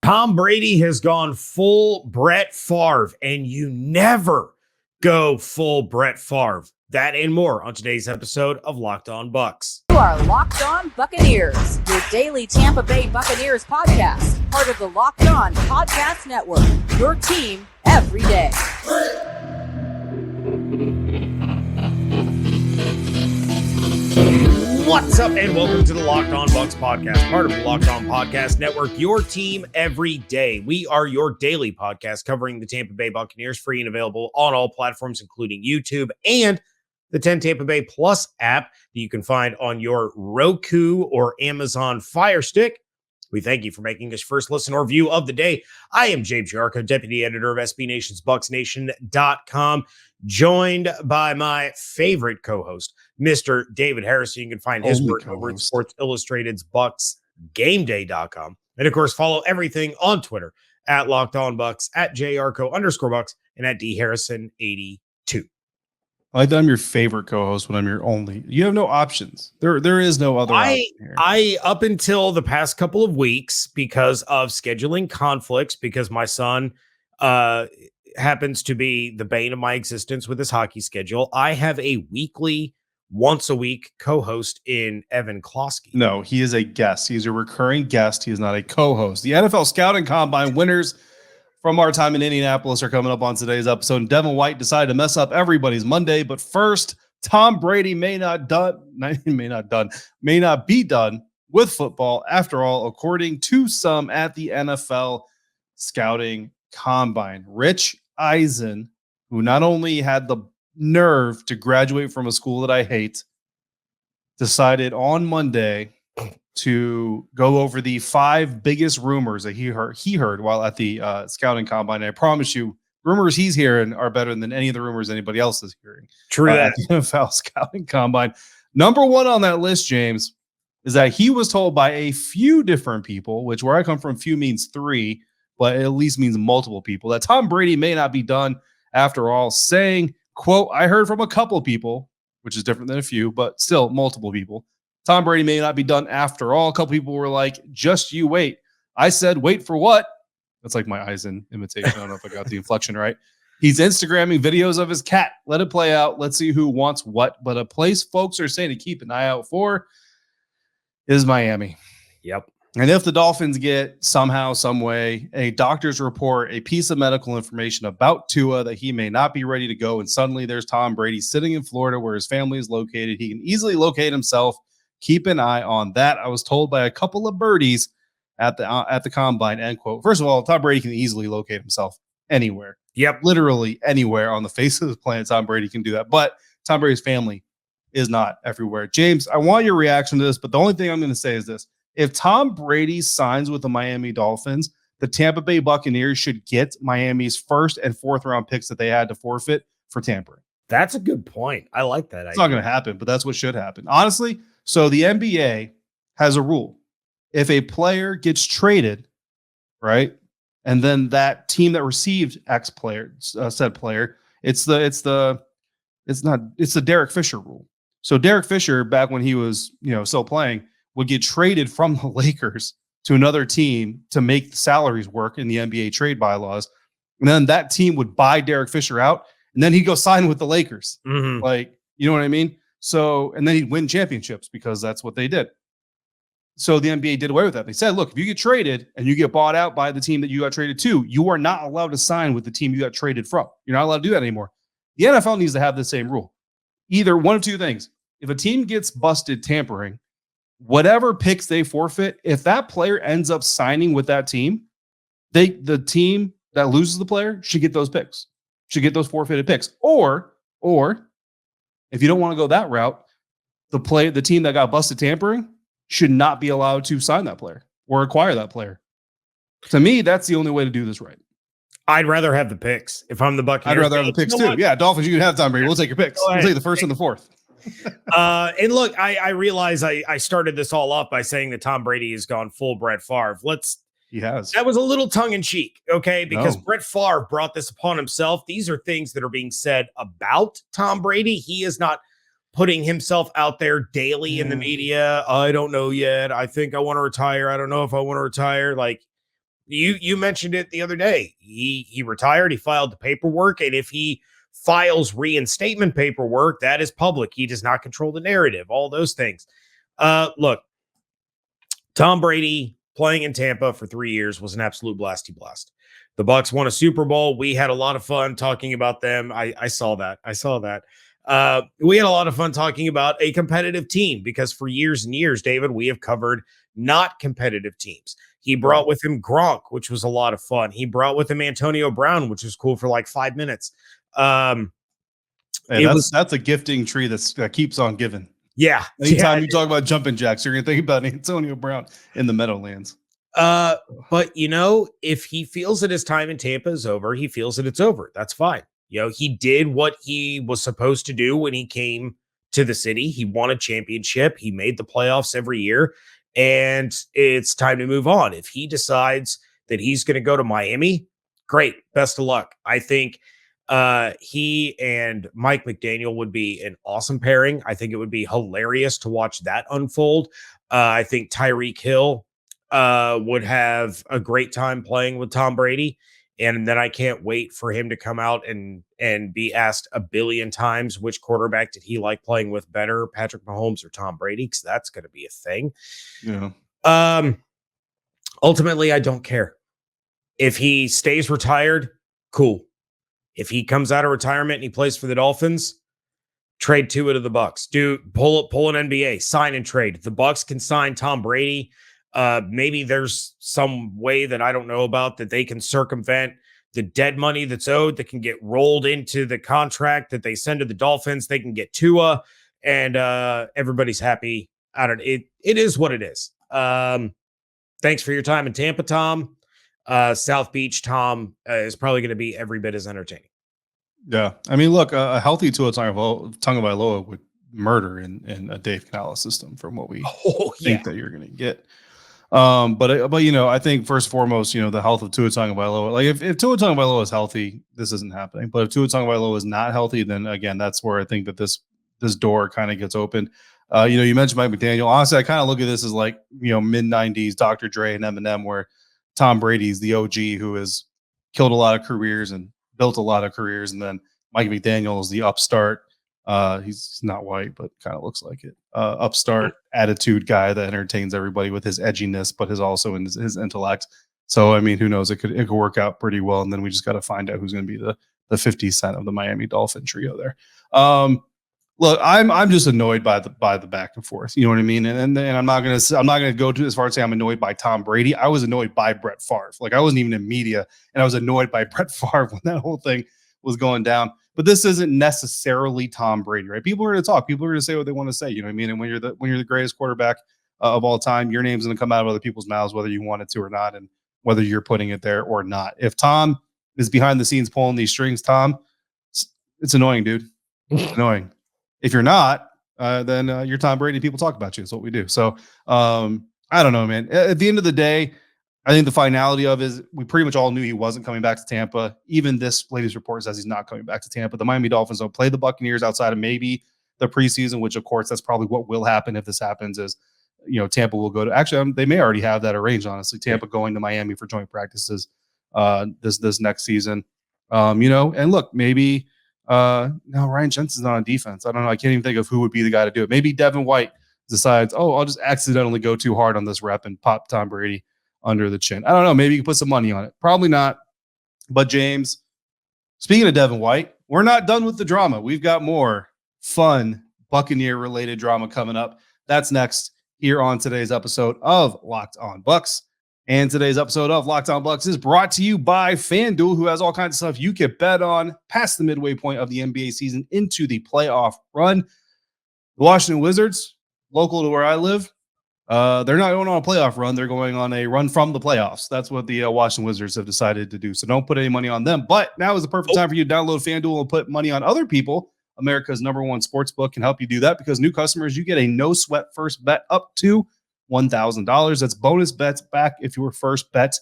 Tom Brady has gone full Brett Favre, and you never go full Brett Favre. That and more on today's episode of Locked On Bucs. You are Locked On Buccaneers, your daily Tampa Bay Buccaneers podcast, part of the Locked On Podcast Network, your team every day. What's up, and welcome to the Locked On Bucs podcast, part of the Locked On Podcast Network, your team every day. We are your daily podcast covering the Tampa Bay Buccaneers, free and available on all platforms, including YouTube and the 10 Tampa Bay Plus app that you can find on your Roku or Amazon Fire Stick. We thank you for making us first listen or view of the day. I am James Yarcho, deputy editor of SB Nation's BucsNation.com, joined by my favorite co-host, Mr. David Harrison. You can find his work over at Sports Illustrated's BucsGameDay.com. And of course, follow everything on Twitter at Locked On Bucs, at JYarcho_Bucs, and at DHarrison82. I thought I'm your favorite co-host when I'm your only. You have no options. There is no other option here. I up until the past couple of weeks, because of scheduling conflicts, because my son happens to be the bane of my existence with his hockey schedule, I have a weekly, once a week co-host in Evan Klosky. No, he is a guest. He's a recurring guest. He is not a co-host. The NFL Scouting Combine winners from our time in Indianapolis are coming up on today's episode. And Devin White decided to mess up everybody's Monday. But first, Tom Brady may not be done with football. After all, according to some at the NFL Scouting Combine, Rich Eisen, who not only had the nerve to graduate from a school that I hate, decided on Monday to go over the 5 biggest rumors that he heard while at the Scouting Combine. And I promise you, rumors he's hearing are better than any of the rumors anybody else is hearing. True that. At the NFL Scouting Combine. Number one on that list, James, is that he was told by a few different people, which where I come from, few means 3, but it at least means multiple people, that Tom Brady may not be done after all, saying, quote, I heard from a couple people, which is different than a few, but still multiple people, Tom Brady may not be done after all. A couple people were like, just you wait. I said, wait for what? That's like my Eisen imitation. I don't know if I got the inflection right. He's Instagramming videos of his cat. Let it play out. Let's see who wants what. But a place folks are saying to keep an eye out for is Miami. Yep. And if the Dolphins get somehow, some way, a doctor's report, a piece of medical information about Tua that he may not be ready to go, and suddenly there's Tom Brady sitting in Florida where his family is located, he can easily locate himself. Keep an eye on that. I was told by a couple of birdies at the combine, end quote. First of all, Tom Brady can easily locate himself anywhere. Yep. Literally anywhere on the face of the planet, Tom Brady can do that. But Tom Brady's family is not everywhere. James, I want your reaction to this, but the only thing I'm going to say is this. If Tom Brady signs with the Miami Dolphins, the Tampa Bay Buccaneers should get Miami's 1st and 4th round picks that they had to forfeit for tampering. That's a good point. I like that. It's not going to happen, but that's what should happen. Honestly, so the NBA has a rule. If a player gets traded, right, and then that team that received X player, said player, it's the Derek Fisher rule. So Derek Fisher, back when he was still playing, would get traded from the Lakers to another team to make the salaries work in the NBA trade bylaws, and then that team would buy Derek Fisher out, and then he'd go sign with the Lakers. Mm-hmm. Like, you know what I mean? So, and then he'd win championships because that's what they did. So the NBA did away with that. They said, look, if you get traded and you get bought out by the team that you got traded to, you are not allowed to sign with the team you got traded from. You're not allowed to do that anymore. The NFL needs to have the same rule. Either one of two things. If a team gets busted tampering, whatever picks they forfeit, if that player ends up signing with that team, the team that loses the player should get those picks, should get those forfeited picks. Or if you don't want to go that route, the team that got busted tampering should not be allowed to sign that player or acquire that player. To me, that's the only way to do this right. I'd rather have the picks if I'm the Buccaneers. I'd rather have the picks too. Yeah, Dolphins, you can have Tom Brady. We'll take your picks. We'll take the 1st and the 4th. And look, I realize I started this all off by saying that Tom Brady has gone full Brett Favre. He has. That was a little tongue in cheek, okay? Because Brett Favre brought this upon himself. These are things that are being said about Tom Brady. He is not putting himself out there daily in the media. I don't know yet. I think I want to retire. I don't know if I want to retire. Like, You mentioned it the other day. He retired, he filed the paperwork, and if he files reinstatement paperwork, that is public. He does not control the narrative, all those things. Look, Tom Brady playing in Tampa for 3 years was an absolute blasty blast. The Bucs won a Super Bowl. We had a lot of fun talking about them. I saw that. We had a lot of fun talking about a competitive team because for years and years, David, we have covered not competitive teams. He brought with him Gronk, which was a lot of fun. He brought with him Antonio Brown, which was cool for like 5 minutes. Hey, that's a gifting tree that keeps on giving. Yeah. Anytime you talk about jumping jacks, you're going to think about Antonio Brown in the Meadowlands. But if he feels that his time in Tampa is over, he feels that it's over. That's fine. He did what he was supposed to do when he came to the city. He won a championship. He made the playoffs every year, and it's time to move on. If he decides that he's going to go to Miami, great. Best of luck. I think he and Mike McDaniel would be an awesome pairing. I think it would be hilarious to watch that unfold. I think Tyreek Hill would have a great time playing with Tom Brady. And then I can't wait for him to come out and be asked a billion times which quarterback did he like playing with better, Patrick Mahomes or Tom Brady, because that's going to be a thing. Yeah. Ultimately, I don't care. If he stays retired, cool. If he comes out of retirement and he plays for the Dolphins, trade Tua to the Bucs. Pull an NBA, sign and trade. The Bucs can sign Tom Brady. Maybe there's some way that I don't know about that they can circumvent the dead money that's owed that can get rolled into the contract that they send to the Dolphins. They can get Tua and everybody's happy. I don't it. It is what it is. Thanks for your time in Tampa, Tom. South Beach, Tom is probably going to be every bit as entertaining. Yeah. I mean, look, a healthy Tua Tagovailoa would murder in a Dave Canales system from what we think that you're going to get. But I think first and foremost, the health of Tua Tagovailoa. Like if Tua Tagovailoa is healthy, this isn't happening. But if Tua Tagovailoa is not healthy, then again, that's where I think that this door kind of gets opened. You mentioned Mike McDaniel. Honestly, I kind of look at this as like mid '90s Dr. Dre and Eminem, where Tom Brady's the OG who has killed a lot of careers and built a lot of careers, and then Mike McDaniel is the upstart. He's not white, but kind of looks like it. Upstart attitude guy that entertains everybody with his edginess, but also in his intellect. So, I mean, who knows? It could work out pretty well. And then we just got to find out who's going to be the 50 Cent of the Miami Dolphin trio there. Look, I'm just annoyed by the back and forth. You know what I mean? And I'm not gonna go to as far as say I'm annoyed by Tom Brady. I was annoyed by Brett Favre. Like I wasn't even in media, and I was annoyed by Brett Favre when that whole thing was going down. But this isn't necessarily Tom Brady, right? People are going to talk. People are going to say what they want to say. You know what I mean? And when you're the greatest quarterback of all time, your name's going to come out of other people's mouths, whether you want it to or not, and whether you're putting it there or not. If Tom is behind the scenes pulling these strings, Tom, it's annoying, dude. It's annoying. If you're not, then you're Tom Brady. People talk about you. That's what we do. So I don't know, man. At the end of the day, I think the finality of it is we pretty much all knew he wasn't coming back to Tampa. Even this latest report says he's not coming back to Tampa. The Miami Dolphins don't play the Buccaneers outside of maybe the preseason, which of course that's probably what will happen if this happens is, Tampa will go to, actually they may already have that arranged, honestly, Tampa going to Miami for joint practices this next season. And look, maybe now Ryan Jensen's not on defense. I don't know. I can't even think of who would be the guy to do it. Maybe Devin White decides, I'll just accidentally go too hard on this rep and pop Tom Brady under the chin. I don't know. Maybe you can put some money on it. Probably not. But James, speaking of Devin White, we're not done with the drama. We've got more fun Buccaneer-related drama coming up. That's next here on today's episode of Locked On Bucs. And today's episode of Locked On Bucs is brought to you by FanDuel, who has all kinds of stuff you can bet on past the midway point of the NBA season into the playoff run. The Washington Wizards, local to where I live, they're not going on a playoff run. They're going on a run from the playoffs. That's what the Washington Wizards have decided to do. So don't put any money on them. But now is the perfect time for you to download FanDuel and put money on other people. America's #1 sports book can help you do that because new customers, you get a no sweat first bet up to $1,000. That's bonus bets back if your first bet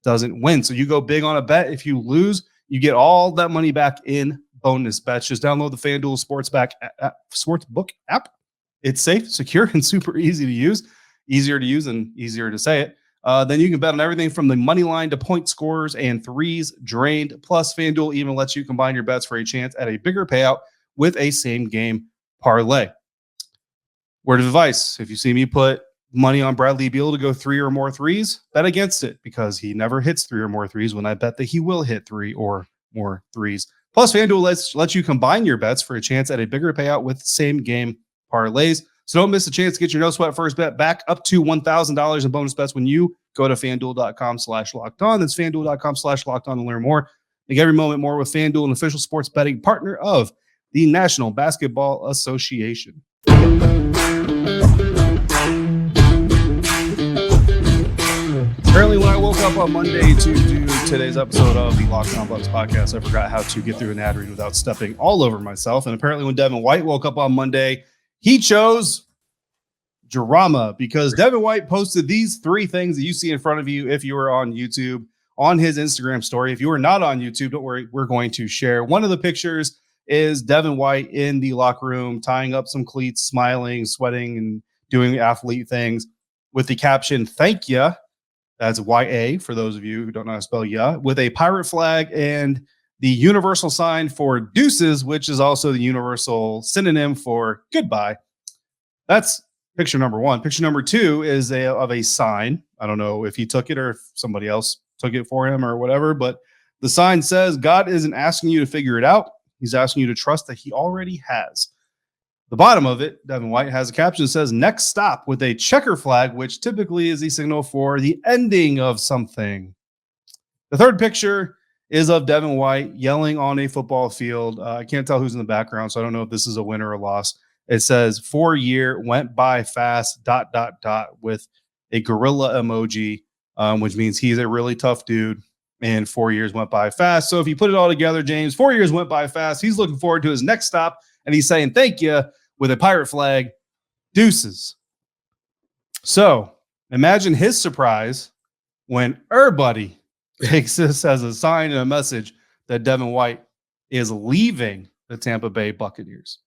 doesn't win. So you go big on a bet. If you lose, you get all that money back in bonus bets. Just download the FanDuel Sportsbook app. It's safe, secure, and super easy to use. Easier to use and easier to say it. Then you can bet on everything from the money line to point scores and threes drained. Plus, FanDuel even lets you combine your bets for a chance at a bigger payout with a same-game parlay. Word of advice, if you see me put money on Bradley Beal to go 3 or more threes, bet against it because he never hits 3 or more threes when I bet that he will hit 3 or more threes. Plus, FanDuel lets you combine your bets for a chance at a bigger payout with same-game parlays. So don't miss a chance to get your no sweat first bet back up to $1,000 in bonus bets when you go to FanDuel.com/lockedon. That's FanDuel.com/lockedon to learn more. Make every moment more with FanDuel, an official sports betting partner of the National Basketball Association. Apparently, when I woke up on Monday to do today's episode of the Locked On Bucs podcast, I forgot how to get through an ad read without stepping all over myself. And apparently, when Devin White woke up on Monday, he chose drama because Devin White posted these 3 things that you see in front of you if you were on YouTube on his Instagram story. If you were not on YouTube, don't worry, we're going to share. One of the pictures is Devin White in the locker room, tying up some cleats, smiling, sweating, and doing athlete things with the caption, "Thank ya." That's YA for those of you who don't know how to spell ya, with a pirate flag and the universal sign for deuces, which is also the universal synonym for goodbye. That's picture number 1. Picture number 2 is of a sign. I don't know if he took it or if somebody else took it for him or whatever, but the sign says, "God isn't asking you to figure it out. He's asking you to trust that he already has." The bottom of it, Devin White has a caption that says, "Next stop," with a checker flag, which typically is the signal for the ending of something. The third picture is of Devin White yelling on a football field. I can't tell who's in the background, so I don't know if this is a win or a loss. It says 4-year went by fast, ... with a gorilla emoji, which means he's a really tough dude. And 4 years went by fast. So if you put it all together, James, 4 years went by fast. He's looking forward to his next stop. And he's saying, "Thank you," with a pirate flag, deuces. So imagine his surprise when everybody takes this as a sign and a message that Devin White is leaving the Tampa Bay Buccaneers.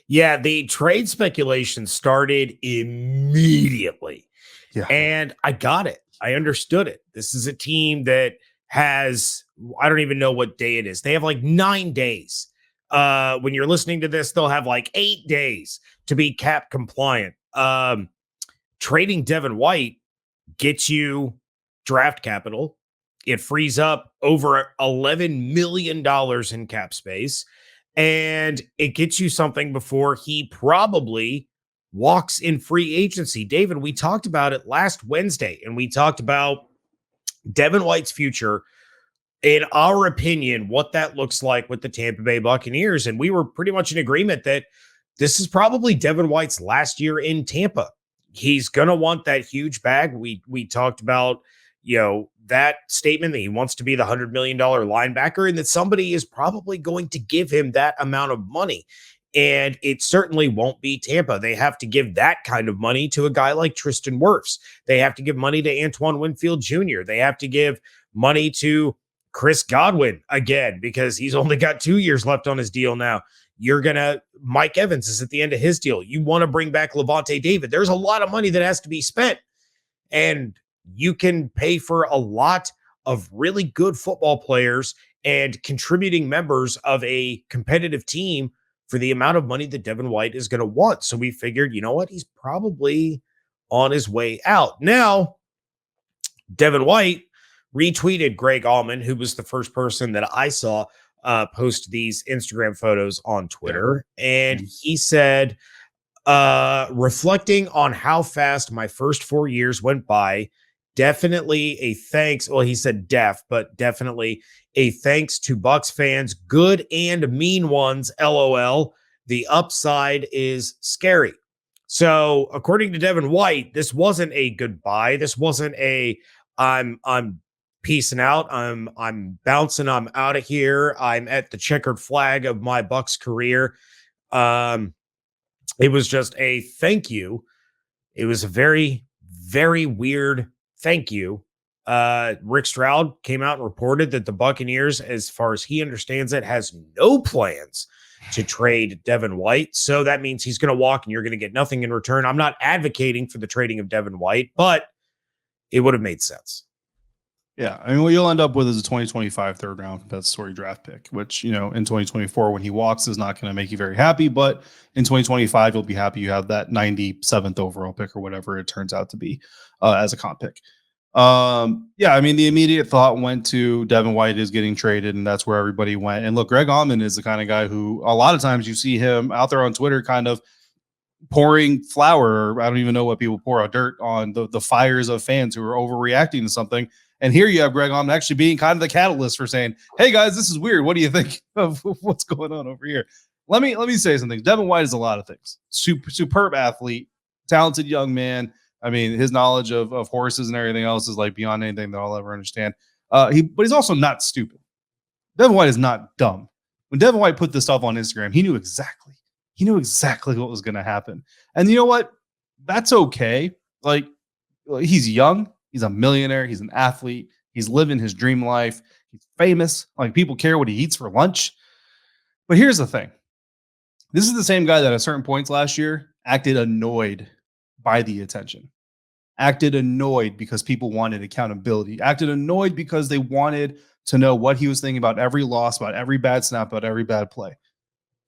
Yeah, the trade speculation started immediately. Yeah. And I got it. I understood it. This is a team that has, I don't even know what day it is. They have like 9 days. When you're listening to this, they'll have like 8 days to be cap compliant. Trading Devin White gets you draft capital. It frees up over $11 million in cap space, and it gets you something before he probably walks in free agency. David, we talked about it last Wednesday, and we talked about Devin White's future, in our opinion, what that looks like with the Tampa Bay Buccaneers. And we were pretty much in agreement that this is probably Devin White's last year in Tampa. He's going to want that huge bag. We talked about, that statement that he wants to be the $100 million linebacker and that somebody is probably going to give him that amount of money. And it certainly won't be Tampa. They have to give that kind of money to a guy like Tristan Wirfs. They have to give money to Antoine Winfield Jr. They have to give money to Chris Godwin again, because he's only got 2 years left on his deal now. Mike Evans is at the end of his deal. You want to bring back Levante David. There's a lot of money that has to be spent. And you can pay for a lot of really good football players and contributing members of a competitive team for the amount of money that Devin White is going to want. So we figured, you know what? He's probably on his way out. Now, Devin White retweeted Greg Almond, who was the first person that I saw post these Instagram photos on Twitter. And he said, reflecting on how fast my first 4 years went by, definitely a thanks. Well, he said but definitely a thanks to Bucs fans, good and mean ones. LOL. The upside is scary. So according to Devin White, this wasn't a goodbye. This wasn't a I'm peacing out. I'm bouncing. I'm out of here. I'm at the checkered flag of my Bucs career. It was just a thank you. It was a very, very weird thank you. Rick Stroud came out and reported that the Buccaneers, as far as he understands it, has no plans to trade Devin White. So that means he's going to walk and you're going to get nothing in return. I'm not advocating for the trading of Devin White, but it would have made sense. Yeah, I mean, what you'll end up with is a 2025 third round compensatory draft pick, which, in 2024, when he walks, is not going to make you very happy. But in 2025, you'll be happy you have that 97th overall pick or whatever it turns out to be as a comp pick. Yeah, I mean, the immediate thought went to Devin White is getting traded, and that's where everybody went. And look, Greg Almond is the kind of guy who a lot of times you see him out there on Twitter kind of pouring flour, or I don't even know what people pour out, dirt on the fires of fans who are overreacting to something. And here you have Greg Almond actually being kind of the catalyst for saying, hey guys, this is weird. What do you think of what's going on over here? Let me say something. Devin White is a lot of things. Superb athlete, talented young man. I mean, his knowledge of horses and everything else is like beyond anything that I'll ever understand. But he's also not stupid. Devin White is not dumb. When Devin White put this stuff on Instagram, he knew exactly what was going to happen. And you know what? That's okay. Like, he's young. He's a millionaire. He's an athlete. He's living his dream life. He's famous. Like, people care what he eats for lunch. But here's the thing. This is the same guy that at certain points last year acted annoyed by the attention. Acted annoyed because people wanted accountability. Acted annoyed because they wanted to know what he was thinking about every loss, about every bad snap, about every bad play.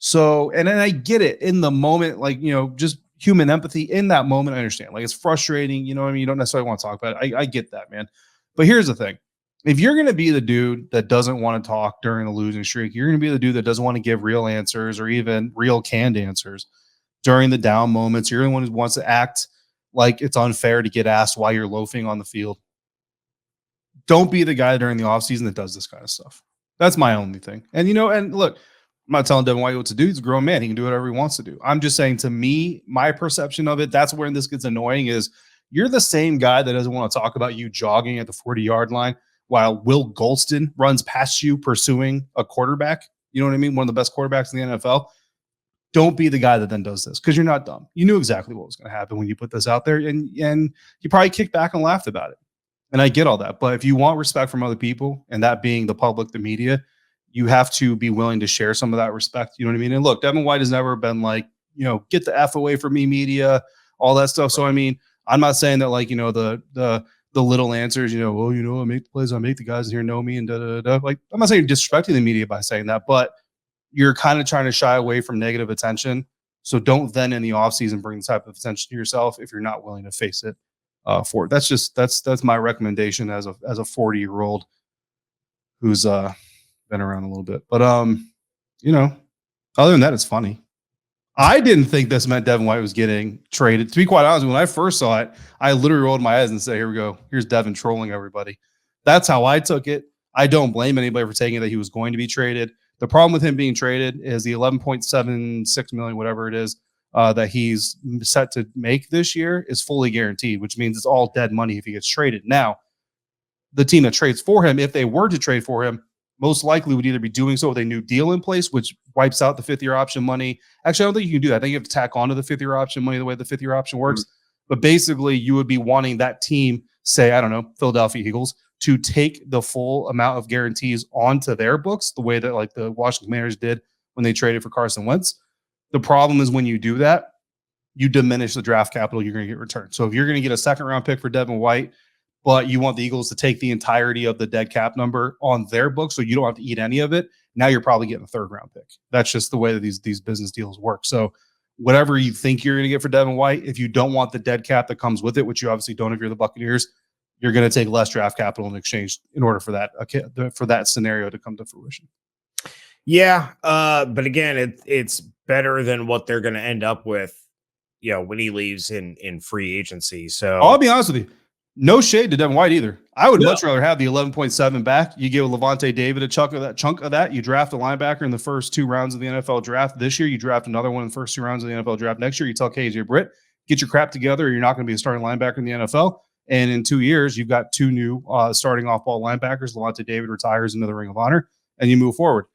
So, and then I get it in the moment, like, just human empathy in that moment. I understand. Like, it's frustrating. You know what I mean? You don't necessarily want to talk about it. I get that, man. But here's the thing. If you're going to be the dude that doesn't want to talk during the losing streak, you're going to be the dude that doesn't want to give real answers or even real canned answers during the down moments. You're the one who wants to act like it's unfair to get asked why you're loafing on the field. Don't be the guy during the offseason that does this kind of stuff. That's my only thing. And, and look, I'm not telling Devin White what to do. He's a grown man. He can do whatever he wants to do. I'm just saying, to me, my perception of it, that's where this gets annoying, is you're the same guy that doesn't want to talk about you jogging at the 40-yard line while Will Golston runs past you pursuing a quarterback. You know what I mean? One of the best quarterbacks in the NFL. Don't be the guy that then does this, because you're not dumb. You knew exactly what was going to happen when you put this out there, and you probably kicked back and laughed about it. And I get all that. But if you want respect from other people, and that being the public, the media, you have to be willing to share some of that respect. You know what I mean? And look, Devin White has never been like, get the F away from me, media, all that stuff. So, I mean, I'm not saying that, like, the little answers, I make the plays, I make the guys here know me, and da-da-da-da. Like, I'm not saying you're disrespecting the media by saying that, but you're kind of trying to shy away from negative attention. So don't then in the offseason bring the type of attention to yourself if you're not willing to face it for it. That's my recommendation as a 40-year-old who's been around a little bit. But other than that, it's funny. I didn't think this meant Devin White was getting traded. To be quite honest, when I first saw it, I literally rolled my eyes and said, here we go. Here's Devin trolling everybody. That's how I took it. I don't blame anybody for taking it that he was going to be traded. The problem with him being traded is the $11.76 million, whatever it is, that he's set to make this year is fully guaranteed, which means it's all dead money if he gets traded. Now, the team that trades for him, if they were to trade for him, most likely would either be doing so with a new deal in place, which wipes out the fifth-year option money. Actually, I don't think you can do that. I think you have to tack onto the fifth-year option money the way the fifth-year option works. But basically, you would be wanting that team, say, I don't know, Philadelphia Eagles, to take the full amount of guarantees onto their books, the way that like the Washington Commanders did when they traded for Carson Wentz. The problem is when you do that, you diminish the draft capital you're going to get returned. So if you're going to get a second-round pick for Devin White, but you want the Eagles to take the entirety of the dead cap number on their books so you don't have to eat any of it, now you're probably getting a third-round pick. That's just the way that these business deals work. So whatever you think you're going to get for Devin White, if you don't want the dead cap that comes with it, which you obviously don't if you're the Buccaneers, you're going to take less draft capital in exchange in order for that scenario to come to fruition. Yeah, but again, it's better than what they're going to end up with, when he leaves in free agency. So I'll be honest with you. No shade to Devin White either. I would much rather have the 11.7 back. You give Levante David a chunk of that. You draft a linebacker in the first 2 rounds of the NFL draft. This year, you draft another one in the first 2 rounds of the NFL draft. Next year, you tell KJ Britt, get your crap together, or you're not going to be a starting linebacker in the NFL. And in 2 years, you've got 2 new starting off-ball linebackers. Levante David retires into the Ring of Honor, and you move forward.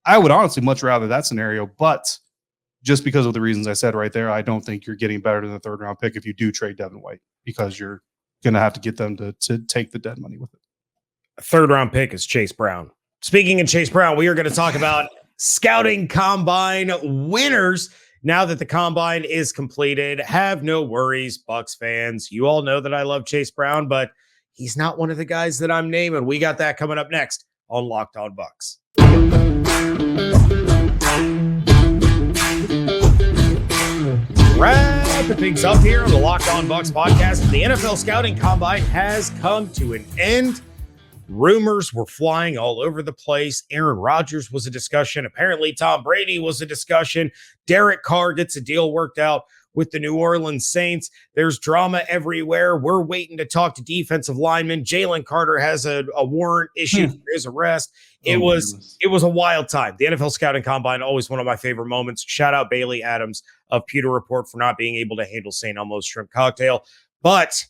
I would honestly much rather that scenario, but just because of the reasons I said right there, I don't think you're getting better than the third-round pick if you do trade Devin White, because you're going to have to get them to take the dead money with it. A third-round pick is Chase Brown. Speaking of Chase Brown, we are going to talk about scouting combine winners. Now that the combine is completed, have no worries, Bucs fans. You all know that I love Chase Brown, but he's not one of the guys that I'm naming. We got that coming up next on Locked On Bucs. Wrapping things up here on the Locked On Bucs podcast. The NFL scouting combine has come to an end. Rumors were flying all over the place. Aaron Rodgers was a discussion. Apparently, Tom Brady was a discussion. Derek Carr gets a deal worked out with the New Orleans Saints. There's drama everywhere. We're waiting to talk to defensive linemen. Jalen Carter has a warrant issued for his arrest. It was a wild time. The NFL scouting combine, always one of my favorite moments. Shout out Bailey Adams of Pewter Report for not being able to handle St. Elmo's shrimp cocktail. But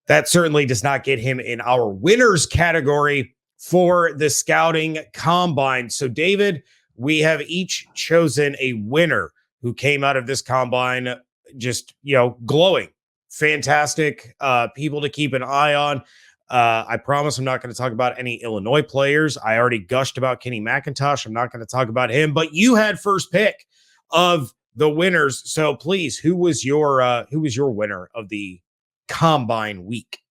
that certainly does not get him in our winners category for the scouting combine. So, David, we have each chosen a winner who came out of this combine just, glowing. Fantastic people to keep an eye on. I promise I'm not going to talk about any Illinois players. I already gushed about Kenny McIntosh. I'm not going to talk about him, but you had first pick of the winners. So please, who was your winner of the combine week?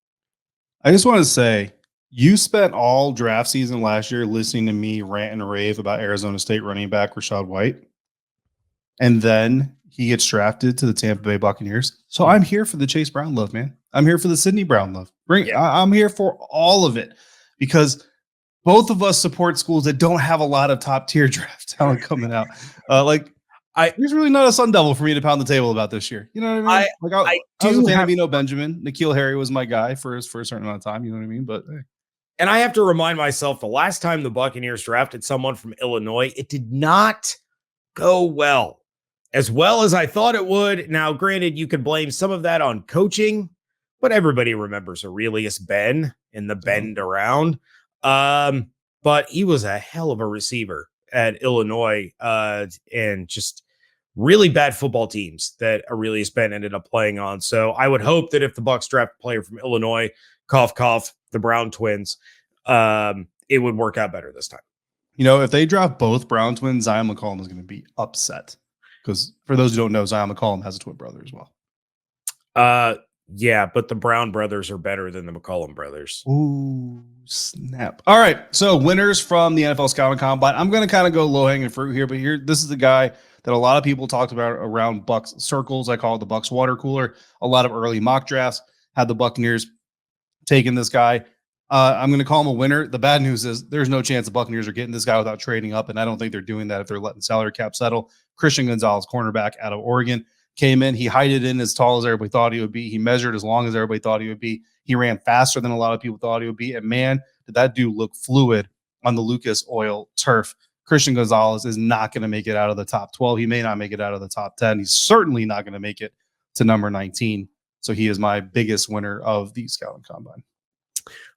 I just want to say, you spent all draft season last year listening to me rant and rave about Arizona State running back Rachaad White. And then he gets drafted to the Tampa Bay Buccaneers. So I'm here for the Chase Brown love, man. I'm here for the Sidney Brown love. I'm here for all of it, because both of us support schools that don't have a lot of top tier draft talent coming out. There's really not a Sun Devil for me to pound the table about this year. You know what I mean? I was a fan of Eno Benjamin. N'Keal Harry was my guy for a certain amount of time. You know what I mean? But hey. And I have to remind myself, the last time the Buccaneers drafted someone from Illinois, it did not go well as I thought it would. Now, granted, you could blame some of that on coaching, but everybody remembers Aurelius Ben in the bend around. But he was a hell of a receiver at Illinois, and just really bad football teams that Aurelius Ben ended up playing on. So I would hope that if the Bucs draft a player from Illinois, cough, cough, the Brown twins, it would work out better this time. If they draft both Brown twins, Zion McCollum is going to be upset. Because for those who don't know, Zion McCollum has a twin brother as well. Yeah, but the Brown brothers are better than the McCollum brothers. Ooh, snap. All right, so winners from the NFL Scouting Combine. I'm going to kind of go low-hanging fruit here, but this is the guy that a lot of people talked about around Bucs circles. I call it the Bucs water cooler. A lot of early mock drafts had the Buccaneers taking this guy. I'm going to call him a winner. The bad news is there's no chance the Buccaneers are getting this guy without trading up, and I don't think they're doing that if they're letting salary cap settle. Christian Gonzalez, cornerback out of Oregon, came in. He heighted in as tall as everybody thought he would be. He measured as long as everybody thought he would be. He ran faster than a lot of people thought he would be. And man, did that dude look fluid on the Lucas Oil turf. Christian Gonzalez is not going to make it out of the top 12. He may not make it out of the top 10. He's certainly not going to make it to number 19. So he is my biggest winner of the Scouting Combine.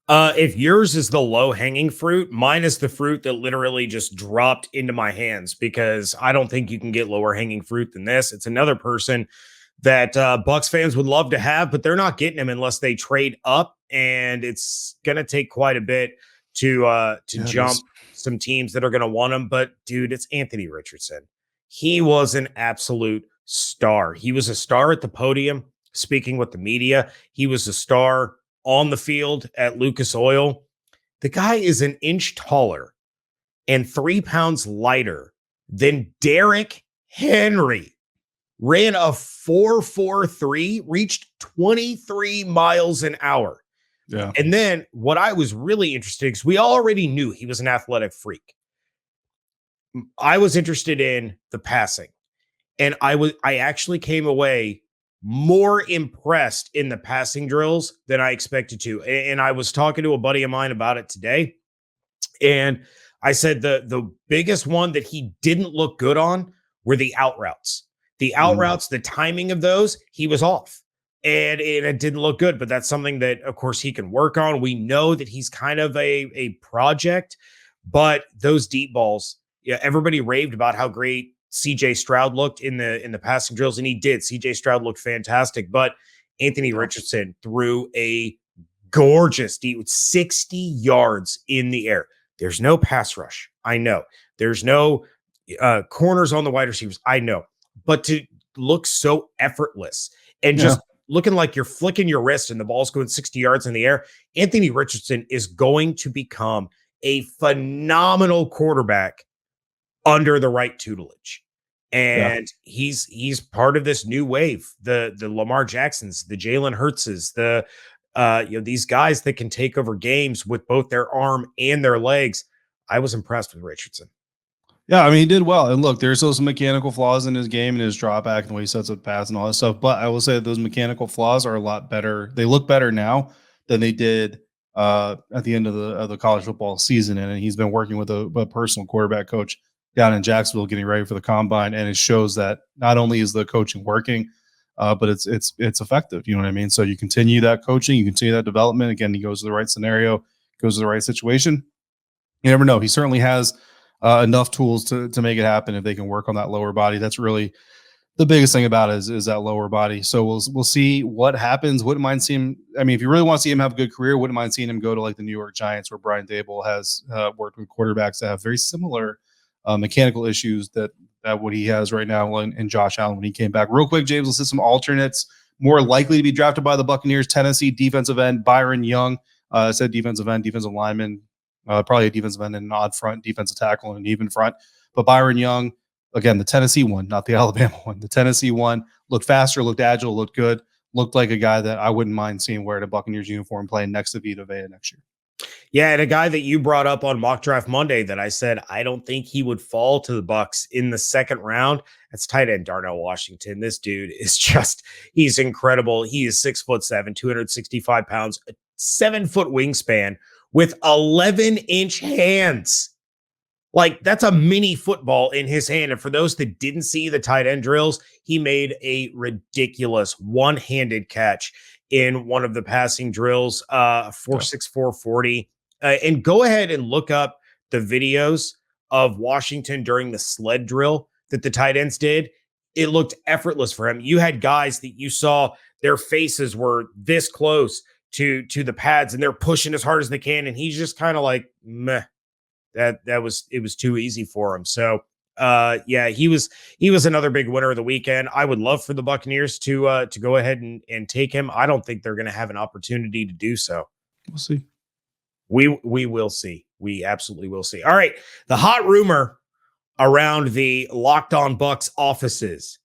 If yours is the low-hanging fruit, mine is the fruit that literally just dropped into my hands, because I don't think you can get lower-hanging fruit than this. It's another person that Bucs fans would love to have, but they're not getting him unless they trade up, and it's going to take quite a bit to jump some teams that are going to want him. But, dude, it's Anthony Richardson. He was an absolute star. He was a star at the podium, speaking with the media. He was a star on the field at Lucas Oil. The guy is an inch taller and 3 pounds lighter than Derrick Henry. Ran a 4.43, reached 23 miles an hour. Yeah. And then what I was really interested in, because we already knew he was an athletic freak. I was interested in the passing. And I actually came away more impressed in the passing drills than I expected to. And I was talking to a buddy of mine about it today. And I said the biggest one that he didn't look good on were the out routes. The out routes, the timing of those, he was off. And it didn't look good, but that's something that, of course, he can work on. We know that he's kind of a project, but those deep balls, everybody raved about how great CJ Stroud looked in the passing drills, and he did. CJ Stroud looked fantastic, but Anthony Richardson threw a gorgeous deep with 60 yards in the air. There's no pass rush. I know. There's no corners on the wide receivers. I know. But to look so effortless and just looking like you're flicking your wrist and the ball's going 60 yards in the air, Anthony Richardson is going to become a phenomenal quarterback under the right tutelage. And he's part of this new wave, the Lamar Jacksons, the Jalen Hurtses, these guys that can take over games with both their arm and their legs. I was impressed with Richardson. Yeah, I mean, he did well. And look, there's still some mechanical flaws in his game and his drop back and the way he sets up pass and all that stuff. But I will say that those mechanical flaws are a lot better. They look better now than they did at the end of the college football season. And he's been working with a personal quarterback coach down in Jacksonville, getting ready for the combine. And it shows that not only is the coaching working, but it's effective. You know what I mean? So you continue that coaching, you continue that development. Again, he goes to the right scenario, goes to the right situation. You never know. He certainly has enough tools to make it happen if they can work on that lower body. That's really the biggest thing about it is that lower body. So we'll see what happens. Wouldn't mind seeing. I mean, if you really want to see him have a good career, wouldn't mind seeing him go to like the New York Giants, where Brian Daboll has worked with quarterbacks that have very similar mechanical issues that what he has right now in Josh Allen when he came back. Real quick, James, let's hit some alternates. More likely to be drafted by the Buccaneers: Tennessee defensive end Byron Young. I said defensive end, defensive lineman. Probably a defensive end and an odd front, defensive tackle and an even front. But Byron Young, again, the Tennessee one, not the Alabama one. The Tennessee one looked faster, looked agile, looked good, looked like a guy that I wouldn't mind seeing wearing a Buccaneers uniform playing next to Vita Vea next year. Yeah, and a guy that you brought up on Mock Draft Monday that I said I don't think he would fall to the Bucs in the second round. That's tight end Darnell Washington. This dude is he's incredible. He is 6'7", 265 pounds, a 7-foot wingspan with 11-inch hands. Like, that's a mini football in his hand. And for those that didn't see the tight end drills, he made a ridiculous one-handed catch in one of the passing drills, 4.64 40. And go ahead and look up the videos of Washington during the sled drill that the tight ends did. It looked effortless for him. You had guys that you saw their faces were this close to the pads and they're pushing as hard as they can. And he's just kind of like, meh, it was too easy for him. So he was another big winner of the weekend. I would love for the Buccaneers to go ahead and take him. I don't think they're going to have an opportunity to do so. We'll see. We will see. We absolutely will see. All right. The hot rumor around the Locked On Bucs offices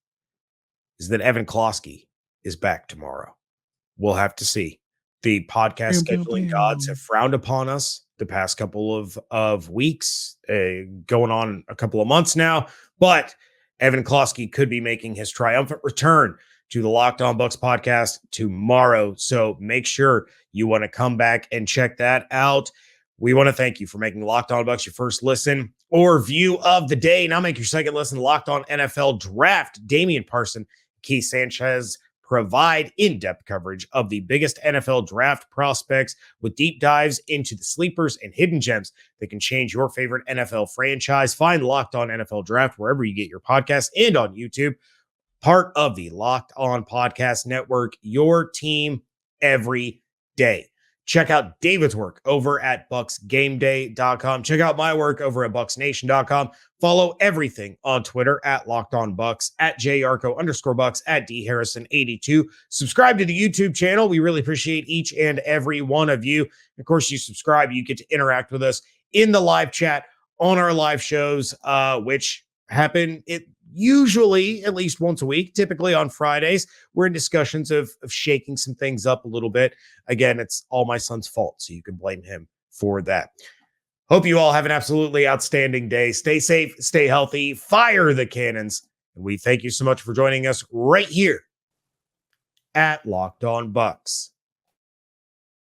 is that Evan Klosky is back tomorrow. We'll have to see. The podcast scheduling gods have frowned upon us the past couple of weeks, going on a couple of months now. But Evan Klosky could be making his triumphant return to the Locked On Bucs podcast tomorrow. So make sure you want to come back and check that out. We want to thank you for making Locked On Bucs your first listen or view of the day. Now make your second listen Locked On NFL Draft. Damian Parson, Keith Sanchez provide in-depth coverage of the biggest NFL draft prospects with deep dives into the sleepers and hidden gems that can change your favorite NFL franchise. Find Locked On NFL Draft wherever you get your podcasts and on YouTube. Part of the Locked On Podcast Network, your team every day. Check out David's work over at BucsGameDay.com. Check out my work over at BucsNation.com. Follow everything on Twitter at Locked On Bucs, at JYarcho_Bucs, at DHarrison82. Subscribe to the YouTube channel. We really appreciate each and every one of you. Of course, you subscribe, you get to interact with us in the live chat on our live shows, which happen usually at least once a week, typically on Fridays. We're in discussions of shaking some things up a little bit. Again, it's all my son's fault, so you can blame him for that. Hope you all have an absolutely outstanding day. Stay safe, stay healthy, fire the cannons. And we thank you so much for joining us right here at Locked On Bucs.